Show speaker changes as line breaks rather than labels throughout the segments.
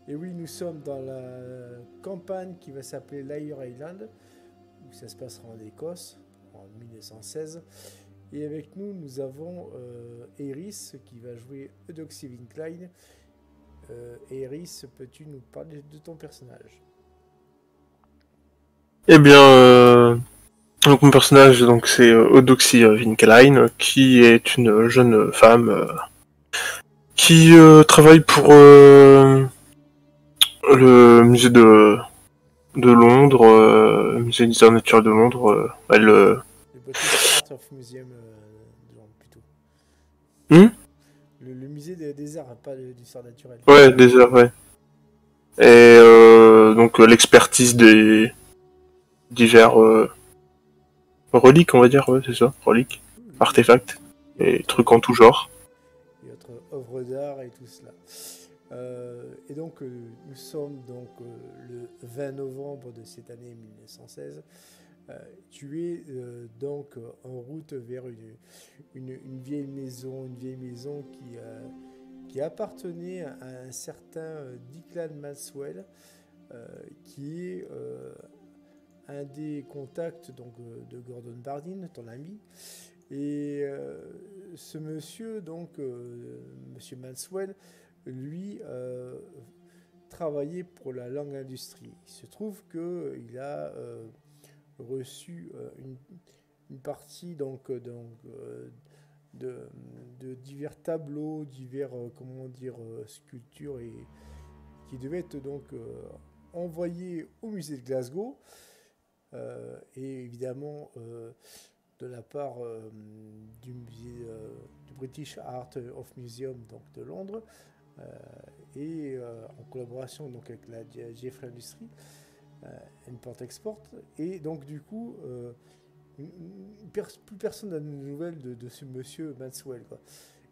Et oui, nous sommes dans la campagne qui va s'appeler Lyre Island, où ça se passera en Écosse, en 1916. Et avec nous, nous avons Eris qui va jouer Eudoxie Winklein. Eris, peux-tu nous parler de ton personnage?
Eh bien, donc mon personnage, donc c'est Eudoxie Winklein, qui est une jeune femme qui travaille pour le musée de Londres, musée d'histoire naturelle de Londres. Elle,
Le British Art of Museum, plutôt.
hmm
Le musée des arts, pas d'histoire naturelle.
ouais, des heures, ouais. Et donc l'expertise des divers reliques, on va dire, ouais, c'est ça, reliques,
Oui,
artefacts
et
et
autres,
trucs en tout genre.
et autres œuvres d'art et tout cela. Et donc, nous sommes donc le 20 novembre de cette année 1916. Tu es donc en route vers une vieille maison qui appartenait à un certain Declan Maxwell, qui est un des contacts donc, de Gordon Bardin, ton ami. Et ce monsieur, donc, monsieur Maxwell, lui, travaillait pour la langue industrie. Il se trouve qu'il a reçu une partie de, de divers tableaux, divers comment dire sculptures et qui devaient être donc envoyés au musée de Glasgow et évidemment de la part du musée du British Art of Museum donc de Londres euh, et en collaboration donc avec la Jeffrey Industries Import-Export et donc du coup plus personne n'a de nouvelles de ce monsieur Maxwell quoi.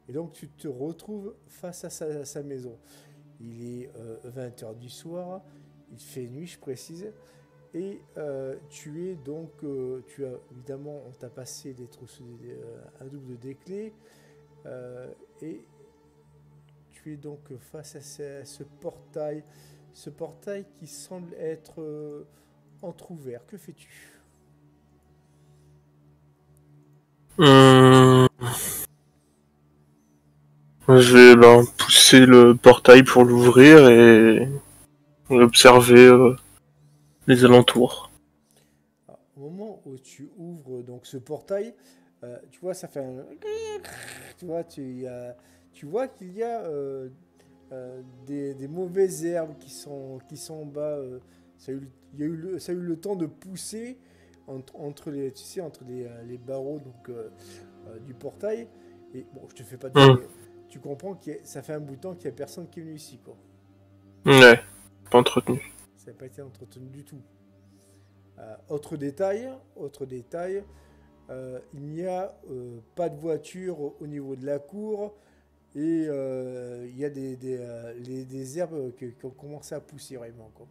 Et donc tu te retrouves face à sa maison. Il est 20h du soir, il fait nuit je précise, et tu es donc, tu as évidemment, on t'a passé des trousses, un double des clés, euh, et tu es donc face à ce portail qui semble être entrouvert. Que fais-tu?
Hum, je vais pousser le portail pour l'ouvrir et observer les alentours.
Alors, au moment où tu ouvres donc ce portail, tu vois, ça fait un... Tu vois, tu vois qu'il y a des mauvaises herbes qui sont en bas. Ça a eu le temps de pousser entre les, tu sais, entre les barreaux donc, du portail. Et bon, je te fais pas
Hum,
deviner. Tu comprends que ça fait un bout de temps qu'il n'y a personne qui est venu ici. Quoi.
ouais, pas entretenu.
Ça n'a pas été entretenu du tout. Autre détail, il n'y a pas de voiture niveau de la cour et il y a des herbes qui ont commencé à pousser vraiment. Quoi.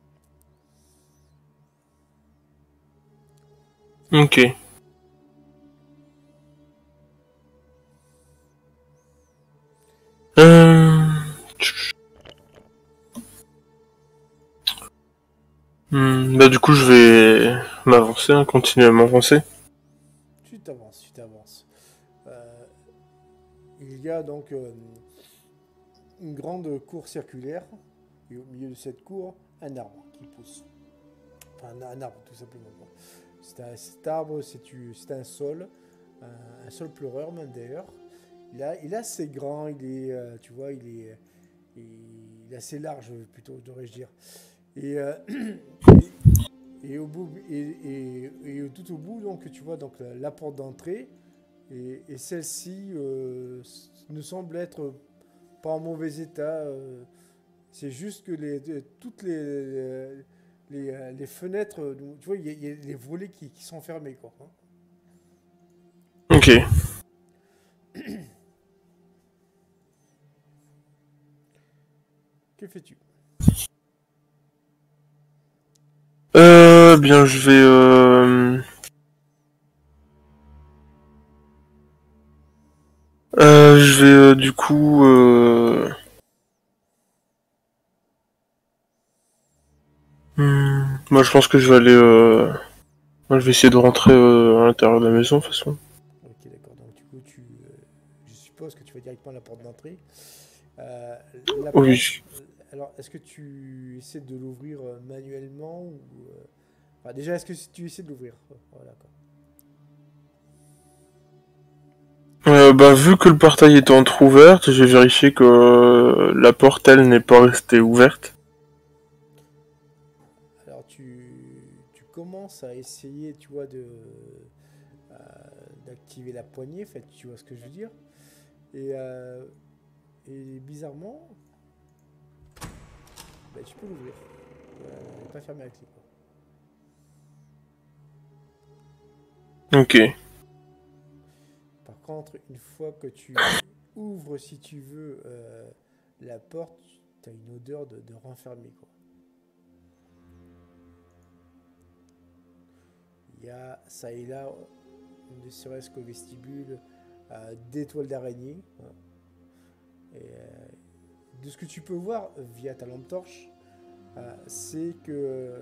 Ok. Euh... Bah du coup je vais m'avancer, hein, continuer à m'avancer.
Tu t'avances, tu t'avances. Euh, il y a donc une grande cour circulaire et au milieu de cette cour, un arbre qui pousse. Enfin, un arbre tout simplement. Quoi. Cet arbre, c'est un sol, un sol pleureur même d'ailleurs. Il est assez grand, tu vois, il est assez large plutôt, devrais-je dire. Et, et, et au bout, et tout au bout, donc, tu vois donc la porte d'entrée, et celle-ci ne semble être pas en mauvais état. C'est juste que toutes les fenêtres, tu vois, il y a les volets qui sont fermés, quoi. Hein.
Ok.
Que fais-tu?
Bien je vais je vais du coup Moi, je pense que je vais aller. Moi, je vais essayer de rentrer à l'intérieur de la maison, de toute façon.
Ok, d'accord. Donc, du coup, je suppose que tu vas directement à la porte d'entrée. La porte.
Oui.
Alors, est-ce que tu essaies de l'ouvrir manuellement ou enfin, déjà, est-ce que tu essaies de l'ouvrir? Voilà, quoi.
Bah, vu que le portail est entrouverte, j'ai vérifié que la porte, elle, n'est pas restée ouverte.
Alors, tu commences à essayer, tu vois, euh, d'activer la poignée, en fait, tu vois ce que je veux dire. Et, euh, et bizarrement, bah, tu peux l'ouvrir. Elle n'est pas fermée à clé, quoi.
Ok.
Par contre, une fois que tu ouvres, si tu veux, la porte, tu as une odeur de renfermé, quoi. Il y a ça et là, ne serait-ce qu'au vestibule, des toiles d'araignée. Voilà. Et de ce que tu peux voir via ta lampe torche, c'est que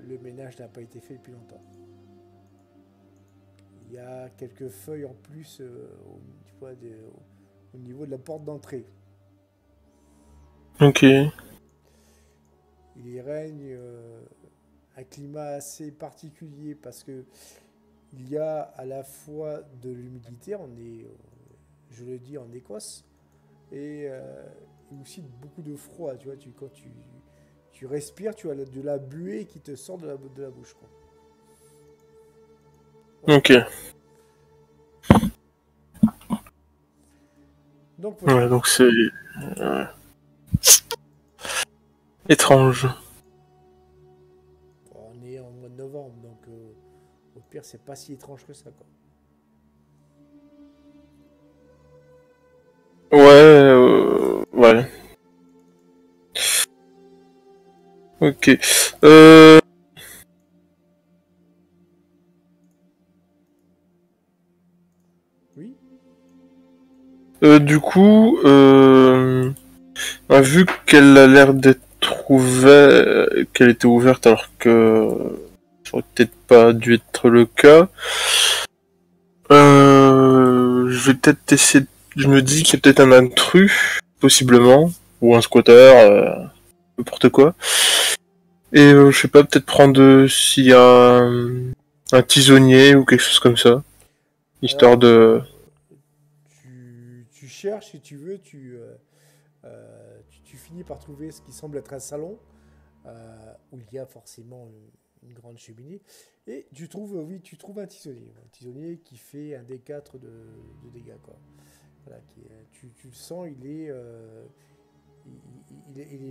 le ménage n'a pas été fait depuis longtemps. Il y a quelques feuilles en plus au niveau de la porte d'entrée.
Ok.
Il y règne un climat assez particulier parce que il y a à la fois de l'humidité, on est, je le dis, en Écosse, et aussi beaucoup de froid. Tu vois, quand tu respires, tu as de la buée qui te sort de la bouche, quoi. Voilà.
Ok.
Donc voilà.
Ouais, donc c'est étrange.
Bon, on est en mois de novembre, donc au pire, c'est pas si étrange que ça, quoi.
Ouais, ouais. Ok. Euh,
Oui.
du coup, vu qu'elle a l'air d'être ouverte, qu'elle était ouverte alors que ça aurait peut-être pas dû être le cas, je vais peut-être essayer. Je me dis qu'il y a peut-être un intrus, possiblement, ou un squatter, n'importe quoi. Et je sais pas, peut-être prendre s'il y a un tisonnier ou quelque chose comme ça, histoire
Alors,
de.
tu cherches, si tu veux, tu finis par trouver ce qui semble être un salon où il y a forcément une grande cheminée. Et tu trouves, oui, tu trouves un tisonnier qui fait un D4 de dégâts, quoi. Voilà, tu le sens, il est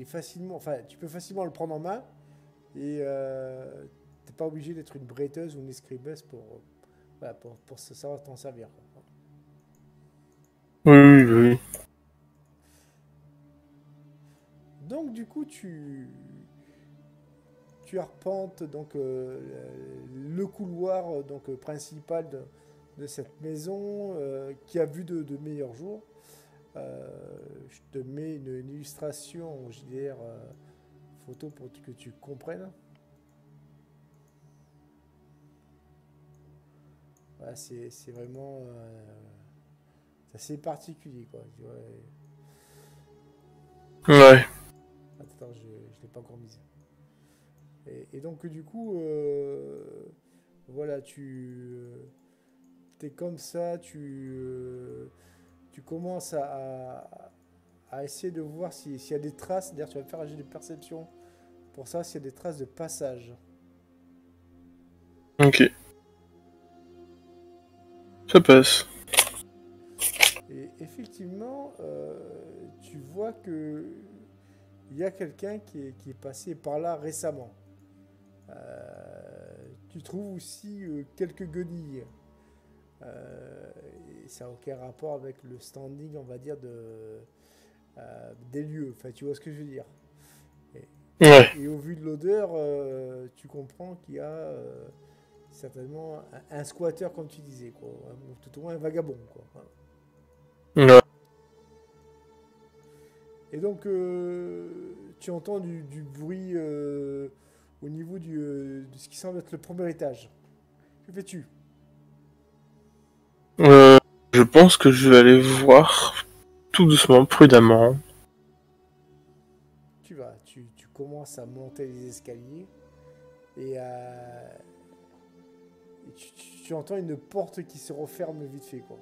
facilement, enfin, tu peux facilement le prendre en main et t'es pas obligé d'être une bretteuse ou une escribeuse voilà, pour savoir t'en servir, quoi.
Oui, oui, oui.
Donc du coup, tu arpentes donc le couloir donc principal de cette maison qui a vu de meilleurs jours. Je te mets une illustration en JDR photo pour que tu comprennes. Voilà, c'est vraiment c'est assez particulier, quoi. Tu vois.
Ouais.
Attends, je ne l'ai pas encore mise. Et donc du coup, voilà, es comme ça, tu commences à essayer de voir s'il y a des traces. D'ailleurs, tu vas faire un jet de perception pour ça, s'il y a des traces de passage.
Ok. Ça passe.
Et effectivement, tu vois que il y a quelqu'un qui est passé par là récemment. Tu trouves aussi quelques guenilles. Euh, et ça n'a aucun rapport avec le standing, on va dire, des lieux. Enfin, tu vois ce que je veux dire. Et,
Ouais.
et au vu de l'odeur, tu comprends qu'il y a certainement un squatter, comme tu disais, quoi. Ou tout au moins un vagabond, quoi. Voilà.
Ouais.
Et donc, tu entends du bruit au niveau de ce qui semble être le premier étage. Que fais-tu?
Je pense que je vais aller voir tout doucement, prudemment.
Tu commences à monter les escaliers et, tu entends une porte qui se referme vite fait, quoi.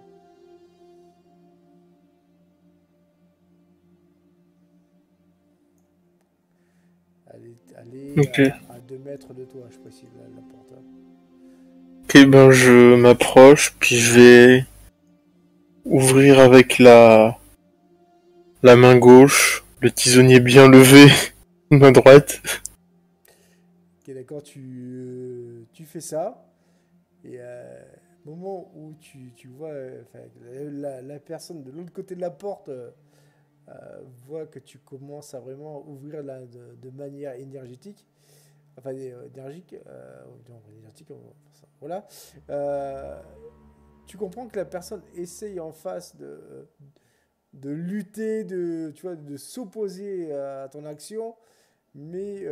Elle est
Ok.
à 2 mètres de toi, je précise, la porte. Hein.
Ok, ben je m'approche, puis je vais ouvrir avec la main gauche, le tisonnier bien levé, main droite.
Ok, d'accord, tu fais ça. Et au moment où tu vois la personne de l'autre côté de la porte voit que tu commences à vraiment ouvrir de manière énergétique, enfin énergique, non, énergétique, voilà. Euh, Tu comprends que la personne essaye en face de lutter, tu vois, de s'opposer à ton action, mais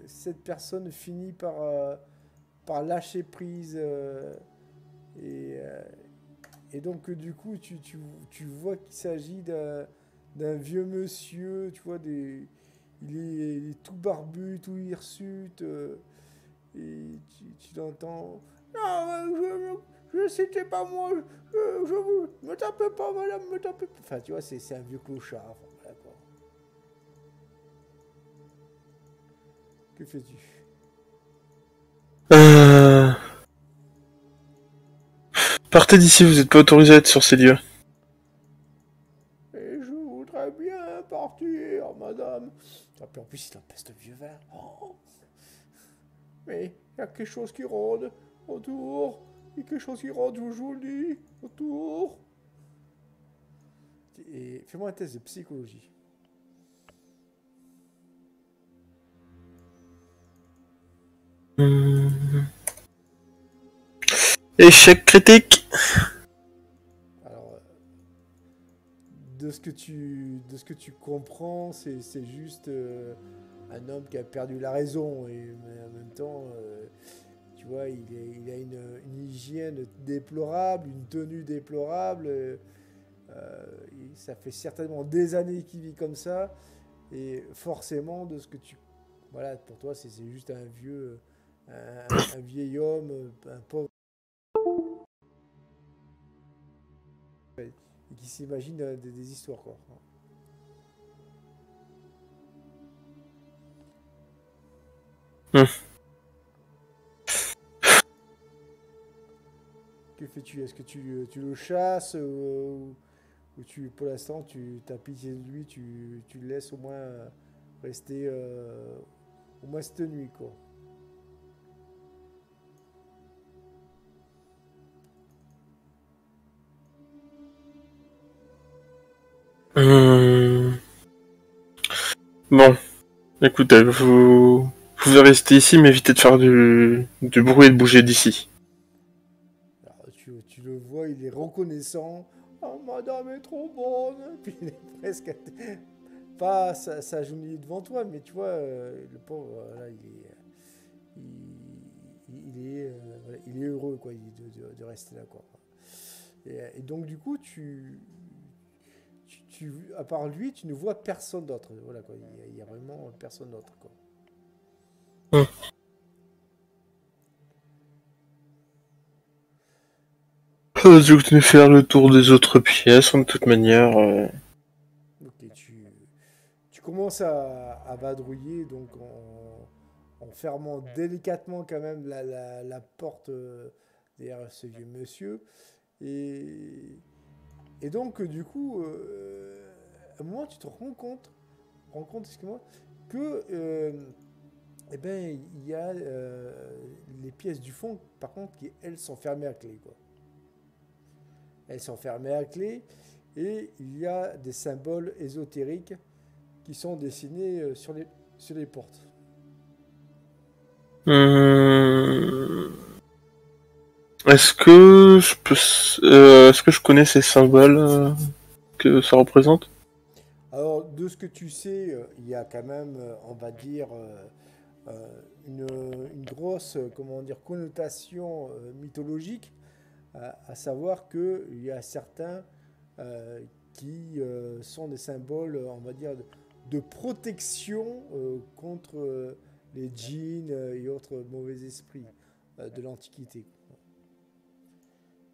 cette personne finit par lâcher prise et, euh, et donc du coup tu vois qu'il s'agit d'un vieux monsieur, tu vois, il est tout barbu, tout hirsute, et tu l'entends. Non, c'était pas moi, je vous. Me tapez pas, madame, me tapez pas. Enfin, tu vois, c'est un vieux clochard. Enfin, voilà, quoi. Que fais-tu?
Euh... Partez d'ici, vous n'êtes pas autorisé à être sur ces lieux.
Et je voudrais bien partir, madame. Ah, puis en plus, il empeste le vieux vin. Oh. Mais il y a quelque chose qui rôde autour. Il y a quelque chose qui rôde, je vous le dis, autour. Et fais-moi un test de psychologie.
Échec critique.
Alors, de ce que tu comprends, c'est juste un homme qui a perdu la raison. Mais en même temps, tu vois, il a une hygiène déplorable, une tenue déplorable. Ça fait certainement des années qu'il vit comme ça. Et forcément, de ce que tu... Voilà, pour toi, c'est juste un vieux... un vieil homme, un pauvre... Et qui s'imagine des histoires, quoi.
Hmm.
Que fais-tu? Est-ce que tu le chasses ou pour l'instant, tu as pitié de lui, tu le laisses au moins rester au moins cette nuit, quoi.
Hum, Bon, écoutez, vous pouvez rester ici, mais évitez de faire du bruit et de bouger d'ici.
Alors, tu le vois, il est reconnaissant. Oh, madame est trop bonne. Puis il est presque pas s'agenouiller devant toi, mais tu vois, le pauvre, là, voilà, il est heureux, quoi, de rester là, quoi. Et donc, du coup, à part lui, tu ne vois personne d'autre. Voilà, quoi. Il y a vraiment personne d'autre, quoi.
Hum. Je vais faire le tour des autres pièces, de toute manière.
Ok, tu commences à vadrouiller, donc en fermant délicatement quand même la porte derrière ce vieux monsieur. Et, et donc, du coup, à un moment, tu te rends compte, excuse-moi, que eh ben, il y a les pièces du fond, par contre, qui, elles, sont fermées à clé, quoi. Elles sont fermées à clé et il y a des symboles ésotériques qui sont dessinés sur les portes.
Hum, est-ce que je connais ces symboles que ça représente?
Alors, de ce que tu sais, il y a quand même, on va dire, une grosse, comment dire, connotation mythologique, à savoir qu'il y a certains euh, qui sont des symboles, on va dire, de protection contre les djinns et autres mauvais esprits de l'Antiquité.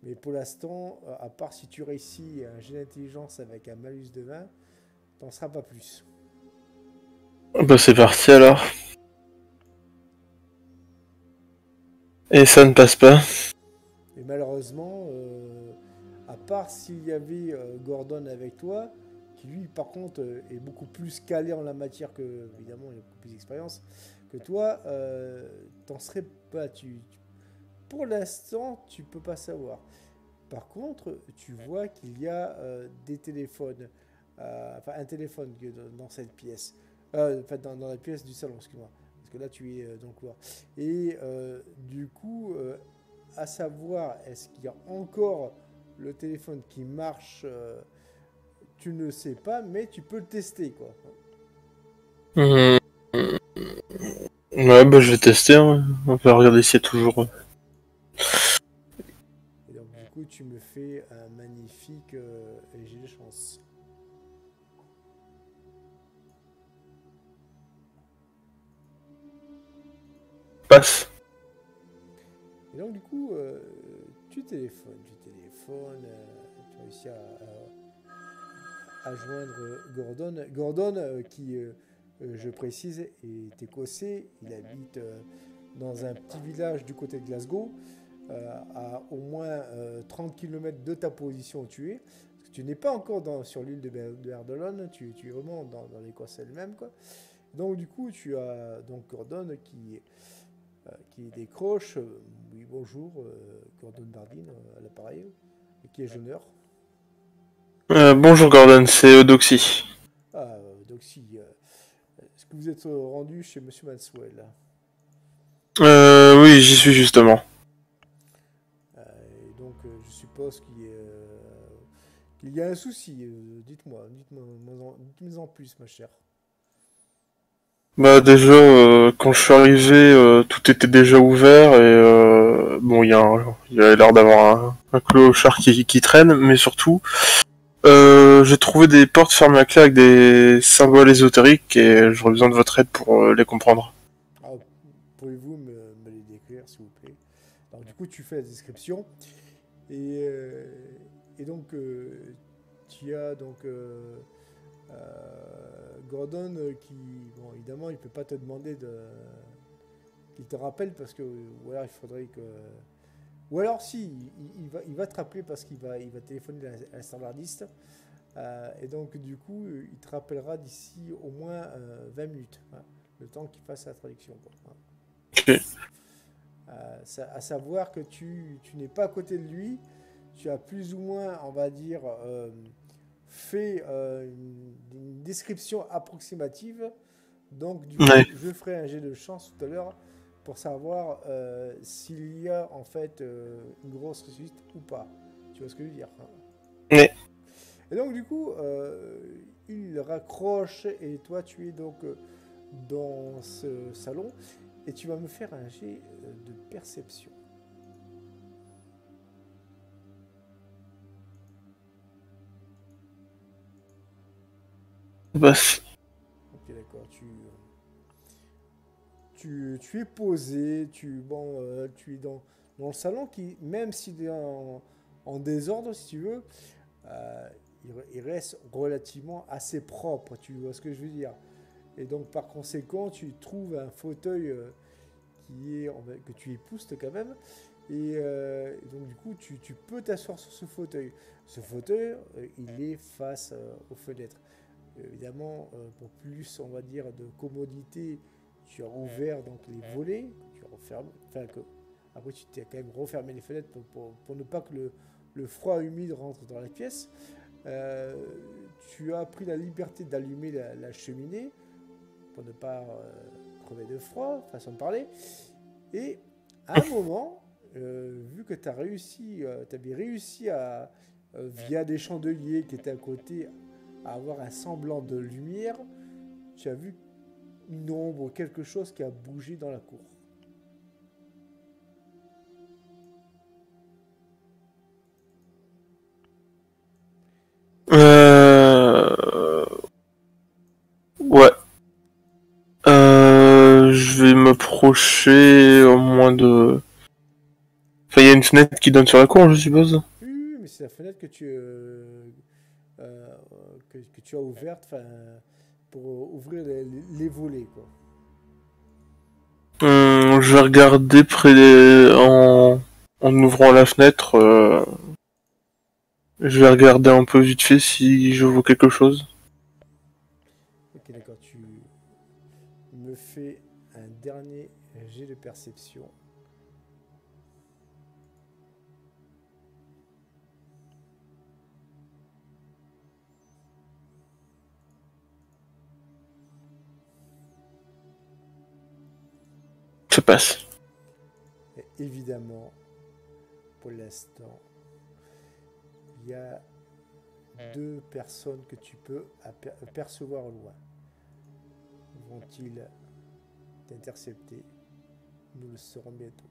Mais pour l'instant, à part si tu réussis un jet d'intelligence avec un malus de 20, t'en seras pas plus.
Bah c'est parti alors. Et ça ne passe pas.
Et malheureusement, à part s'il y avait Gordon avec toi, qui lui par contre est beaucoup plus calé en la matière que, évidemment, il a beaucoup plus d'expérience que toi, t'en serais pas. Pour l'instant, tu peux pas savoir. Par contre, tu vois qu'il y a des téléphones, enfin un téléphone dans cette pièce, enfin dans la pièce du salon, excuse-moi, parce que là tu es dans le couloir. Et du coup, à savoir, est-ce qu'il y a encore le téléphone qui marche, tu ne sais pas, mais tu peux le tester, quoi.
Hum, Ouais, bah je vais tester, hein. On va regarder s'il y a toujours.
Et donc du coup, tu me fais un magnifique et j'ai de chance.
Passe.
Et donc du coup, tu téléphones, tu réussis à joindre Gordon. Gordon, qui, je précise, est écossais. Il habite dans un petit village du côté de Glasgow, à au moins 30 km de ta position où tu es. Parce que tu n'es pas encore sur l'île de Ardolon, tu es vraiment dans l'Écosse elle-même, quoi. Donc du coup, tu as donc Gordon qui décroche. Oui, bonjour, Gordon Bardine à l'appareil, qui est jeuneur.
Bonjour Gordon, c'est Eudoxie.
Ah, donc si, est-ce que vous êtes rendu chez Monsieur Maxwell?
Oui, j'y suis justement.
Et donc, je suppose qu'il y a un souci. Dites-moi en plus, ma chère.
Bah déjà, quand je suis arrivé, tout était déjà ouvert et bon, il y a l'air d'avoir un clochard qui traîne, mais surtout, j'ai trouvé des portes fermées à clé avec des symboles ésotériques et j'aurais besoin de votre aide pour les comprendre.
Ah, pouvez-vous me les décrire, s'il vous plaît? Alors, du coup, tu fais la description. Et, euh, et donc, tu as donc Gordon qui, bon, évidemment, il peut pas te demander qu'il te rappelle parce que, ou alors il faudrait que, ou alors si, il va te rappeler parce qu'il va téléphoner à la standardiste. Et donc, du coup, il te rappellera d'ici au moins 20 minutes, hein, le temps qu'il fasse la traduction, quoi, hein.
Ok.
À savoir que tu n'es pas à côté de lui, tu as plus ou moins, on va dire, fait une description approximative. Donc, du coup,
Ouais.
je ferai un jet de chance tout à l'heure pour savoir s'il y a en fait une grosse réussite ou pas. Tu vois ce que je veux dire, hein?
Ouais.
Et donc, du coup, il raccroche et toi, tu es donc dans ce salon et tu vas me faire un jet de perception.
Bah,
Ok, d'accord. Tu es posé, bon, tu es dans le salon qui, même s'il est en désordre, si tu veux, euh, il reste relativement assez propre. Tu vois ce que je veux dire? Et donc, par conséquent, tu trouves un fauteuil que tu épousses quand même. Et donc, du coup, tu peux t'asseoir sur ce fauteuil. Ce fauteuil, il est face aux fenêtres. Évidemment, pour plus, on va dire, de commodité, tu as ouvert donc les volets, tu as refermé, enfin que après tu t'es quand même refermé les fenêtres pour ne pas que le froid humide rentre dans la pièce. Euh, Tu as pris la liberté d'allumer la cheminée pour ne pas crever de froid, façon de parler. Et à un moment, vu que tu avais réussi via des chandeliers qui étaient à côté, à avoir un semblant de lumière, tu as vu une ombre, quelque chose qui a bougé dans la cour.
Euh... Ouais. Je vais m'approcher au moins de... Enfin, il y a une fenêtre qui donne sur la cour, je suppose.
Oui, oui, mais c'est la fenêtre euh, que tu as ouverte pour ouvrir les volets, quoi.
Je vais regarder en ouvrant la fenêtre. Je vais regarder un peu vite fait si je vois quelque chose.
Ok, d'accord, tu me fais un dernier jet de perception.
Ça passe.
Et évidemment, pour l'instant, il y a deux personnes que tu peux percevoir au loin. Vont-ils t'intercepter? Nous le saurons bientôt.